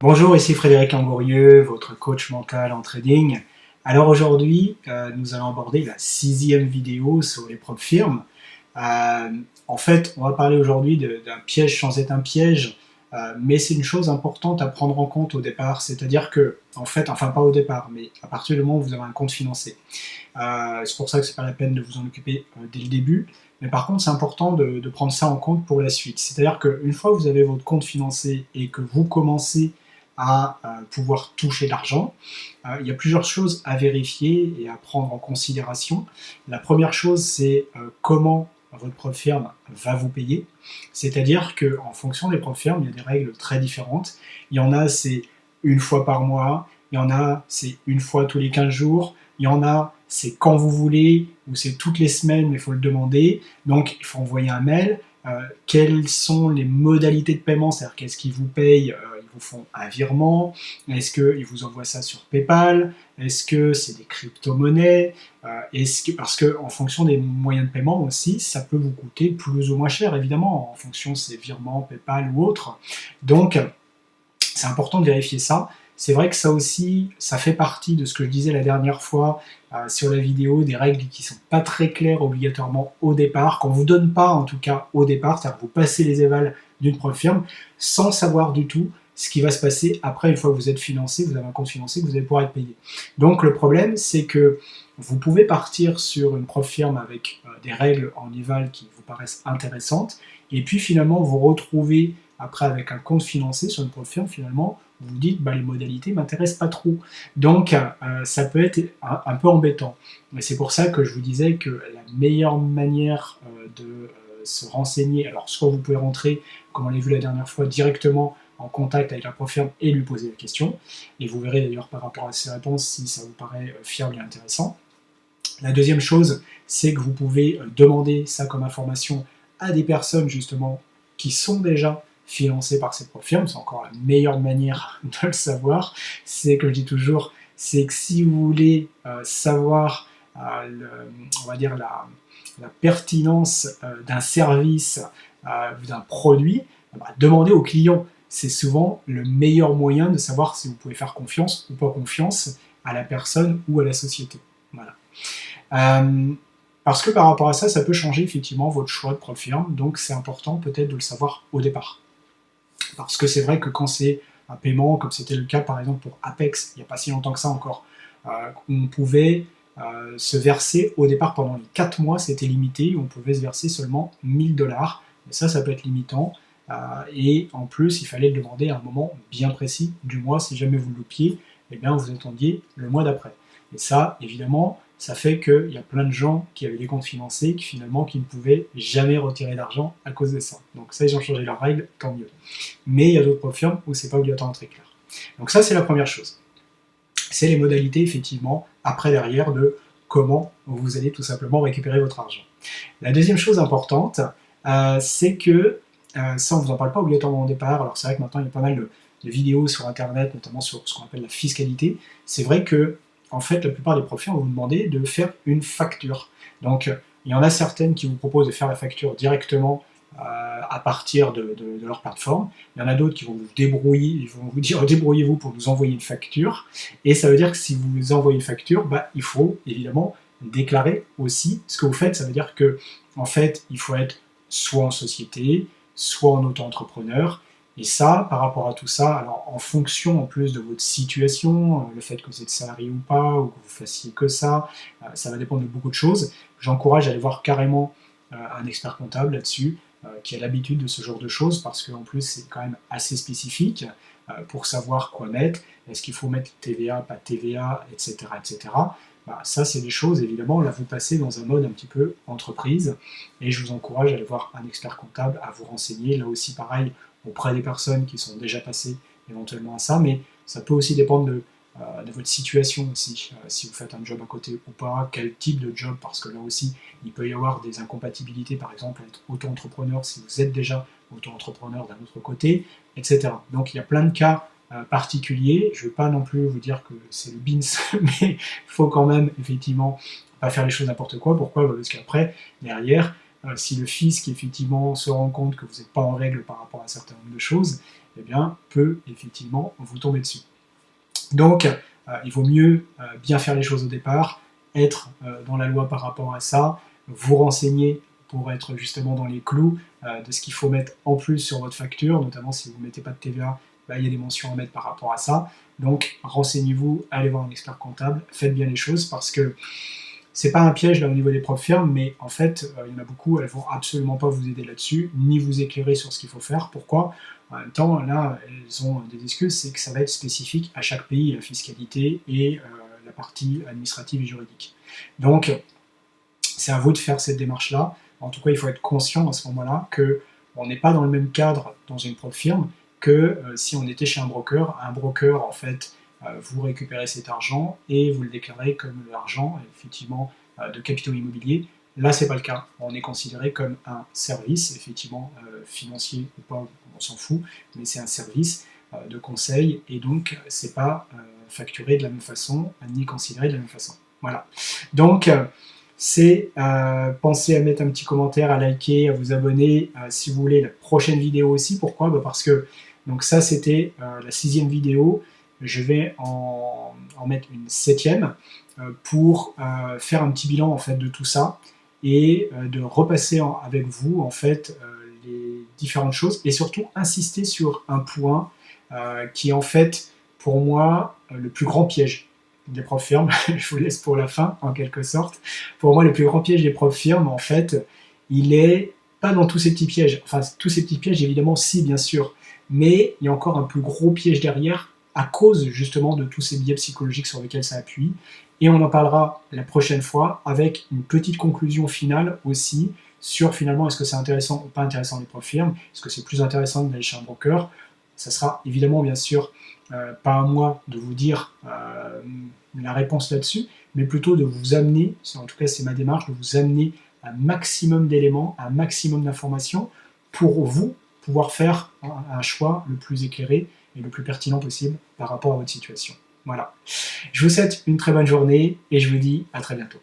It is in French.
Bonjour, ici Frédéric Langourieux, votre coach mental en trading. Alors aujourd'hui, nous allons aborder la 6e vidéo sur les propres firmes. En fait, on va parler aujourd'hui d'un piège sans être un piège, mais c'est une chose importante à prendre en compte au départ, c'est-à-dire que, en fait, enfin pas au départ, mais à partir du moment où vous avez un compte financé. C'est pour ça que c'est pas la peine de vous en occuper dès le début, mais par contre c'est important de prendre ça en compte pour la suite. C'est-à-dire qu'une fois que vous avez votre compte financé et que vous commencez à pouvoir toucher l'argent, il y a plusieurs choses à vérifier et à prendre en considération. La première chose, c'est comment votre propre firme va vous payer. C'est-à-dire qu'en fonction des propres firmes, il y a des règles très différentes. Il y en a, c'est une fois par mois, il y en a, c'est une fois tous les 15 jours, il y en a, c'est quand vous voulez, ou c'est toutes les semaines, mais il faut le demander. Donc, il faut envoyer un mail. Quelles sont les modalités de paiement, c'est-à-dire qu'est-ce qu'ils vous payent, ils vous font un virement, est-ce qu'ils vous envoient ça sur PayPal, est-ce que c'est des crypto-monnaies, parce qu'en fonction des moyens de paiement aussi, ça peut vous coûter plus ou moins cher, évidemment, en fonction de ces virements, PayPal ou autres. Donc, c'est important de vérifier ça. C'est vrai que ça aussi, ça fait partie de ce que je disais la dernière fois sur la vidéo, des règles qui sont pas très claires obligatoirement au départ, qu'on vous donne pas en tout cas au départ, c'est-à-dire que vous passez les évals d'une propre firme sans savoir du tout ce qui va se passer après, une fois que vous êtes financé, vous avez un compte financé, que vous allez pouvoir être payé. Donc le problème, c'est que vous pouvez partir sur une propre firme avec des règles en éval qui vous paraissent intéressantes, et puis finalement vous retrouvez après avec un compte financé sur une propre firme, finalement, vous vous dites, les modalités ne m'intéressent pas trop. Donc, ça peut être un peu embêtant. Et c'est pour ça que je vous disais que la meilleure manière de se renseigner, alors soit vous pouvez rentrer, comme on l'a vu la dernière fois, directement en contact avec la propre firme et lui poser la question, et vous verrez d'ailleurs par rapport à ses réponses si ça vous paraît fiable et intéressant. La deuxième chose, c'est que vous pouvez demander ça comme information à des personnes justement qui sont déjà financées par ces propres firmes. C'est encore la meilleure manière de le savoir. C'est, comme je dis toujours, c'est que si vous voulez savoir, on va dire, la pertinence d'un service, d'un produit, demandez au client. C'est souvent le meilleur moyen de savoir si vous pouvez faire confiance ou pas confiance à la personne ou à la société. Voilà. Parce que par rapport à ça, ça peut changer effectivement votre choix de propre firme, donc c'est important peut-être de le savoir au départ. Parce que c'est vrai que quand c'est un paiement, comme c'était le cas par exemple pour Apex, il n'y a pas si longtemps que ça encore, on pouvait se verser au départ pendant les 4 mois, c'était limité, on pouvait se verser seulement 1000 $, et ça peut être limitant, et en plus il fallait le demander à un moment bien précis du mois, si jamais vous le loupiez, eh bien vous attendiez le mois d'après. Et ça, évidemment, ça fait qu'il y a plein de gens qui avaient des comptes financés qui finalement qui ne pouvaient jamais retirer d'argent à cause de ça. Donc ça, ils ont changé leurs règles, tant mieux. Mais il y a d'autres firmes où c'est pas obligatoirement très clair. Donc ça, c'est la première chose. C'est les modalités, effectivement, après derrière, de comment vous allez tout simplement récupérer votre argent. La deuxième chose importante, c'est que, ça on ne vous en parle pas obligatoirement au départ, alors c'est vrai que maintenant il y a pas mal de vidéos sur internet, notamment sur ce qu'on appelle la fiscalité, c'est vrai que en fait, la plupart des profils vont vous demander de faire une facture. Donc, il y en a certaines qui vous proposent de faire la facture directement à partir de leur plateforme. Il y en a d'autres qui vont vous débrouiller, ils vont vous dire débrouillez-vous pour nous envoyer une facture. Et ça veut dire que si vous envoyez une facture, il faut évidemment déclarer aussi ce que vous faites. Ça veut dire que, en fait, il faut être soit en société, soit en auto-entrepreneur. Et ça, par rapport à tout ça, alors en fonction en plus de votre situation, le fait que vous êtes salarié ou pas, ou que vous fassiez que ça va dépendre de beaucoup de choses. J'encourage à aller voir carrément un expert comptable là-dessus, qui a l'habitude de ce genre de choses, parce qu'en plus c'est quand même assez spécifique pour savoir quoi mettre, est-ce qu'il faut mettre TVA, pas TVA, etc. etc. Ça c'est des choses, évidemment, là vous passez dans un mode un petit peu entreprise, et je vous encourage à aller voir un expert comptable, à vous renseigner, là aussi pareil, auprès des personnes qui sont déjà passées éventuellement à ça, mais ça peut aussi dépendre de votre situation aussi, si vous faites un job à côté ou pas, quel type de job, parce que là aussi, il peut y avoir des incompatibilités, par exemple, être auto-entrepreneur si vous êtes déjà auto-entrepreneur d'un autre côté, etc. Donc il y a plein de cas particuliers, je ne vais pas non plus vous dire que c'est le BINS, mais il faut quand même, effectivement, pas faire les choses n'importe quoi. Pourquoi? Parce qu'après, derrière, si le fisc effectivement se rend compte que vous n'êtes pas en règle par rapport à un certain nombre de choses, eh bien, peut effectivement vous tomber dessus. Donc, il vaut mieux bien faire les choses au départ, être dans la loi par rapport à ça, vous renseigner pour être justement dans les clous de ce qu'il faut mettre en plus sur votre facture, notamment si vous ne mettez pas de TVA, il y a des mentions à mettre par rapport à ça. Donc, renseignez-vous, allez voir un expert comptable, faites bien les choses parce que c'est pas un piège là au niveau des propres firmes, mais en fait, il y en a beaucoup, elles vont absolument pas vous aider là-dessus, ni vous éclairer sur ce qu'il faut faire. Pourquoi? En même temps, là, elles ont des excuses, c'est que ça va être spécifique à chaque pays, la fiscalité et la partie administrative et juridique. Donc, c'est à vous de faire cette démarche-là. En tout cas, il faut être conscient à ce moment-là qu'on n'est pas dans le même cadre dans une propre firme que si on était chez un broker. Un broker, en fait, vous récupérez cet argent et vous le déclarez comme l'argent, effectivement, de capitaux immobiliers. Là, c'est pas le cas. On est considéré comme un service, effectivement, financier ou pas, on s'en fout, mais c'est un service de conseil et donc c'est pas facturé de la même façon, ni considéré de la même façon. Voilà. Donc, c'est pensez à mettre un petit commentaire, à liker, à vous abonner si vous voulez la prochaine vidéo aussi. Pourquoi? Parce que donc ça c'était la 6e vidéo. Je vais en mettre une 7e pour faire un petit bilan en fait de tout ça et de repasser avec vous en fait les différentes choses et surtout insister sur un point qui est en fait pour moi le plus grand piège des propres firmes. Je vous laisse pour la fin en quelque sorte. Pour moi le plus grand piège des propres firmes en fait il est pas dans tous ces petits pièges, enfin tous ces petits pièges évidemment si bien sûr, mais il y a encore un plus gros piège derrière à cause justement de tous ces biais psychologiques sur lesquels ça appuie. Et on en parlera la prochaine fois avec une petite conclusion finale aussi sur finalement est-ce que c'est intéressant ou pas intéressant les propres firmes, est-ce que c'est plus intéressant d'aller chez un broker. Ça sera évidemment bien sûr pas à moi de vous dire la réponse là-dessus, mais plutôt de vous amener, en tout cas c'est ma démarche, de vous amener un maximum d'éléments, un maximum d'informations pour vous pouvoir faire un choix le plus éclairé et le plus pertinent possible par rapport à votre situation. Voilà. Je vous souhaite une très bonne journée et je vous dis à très bientôt.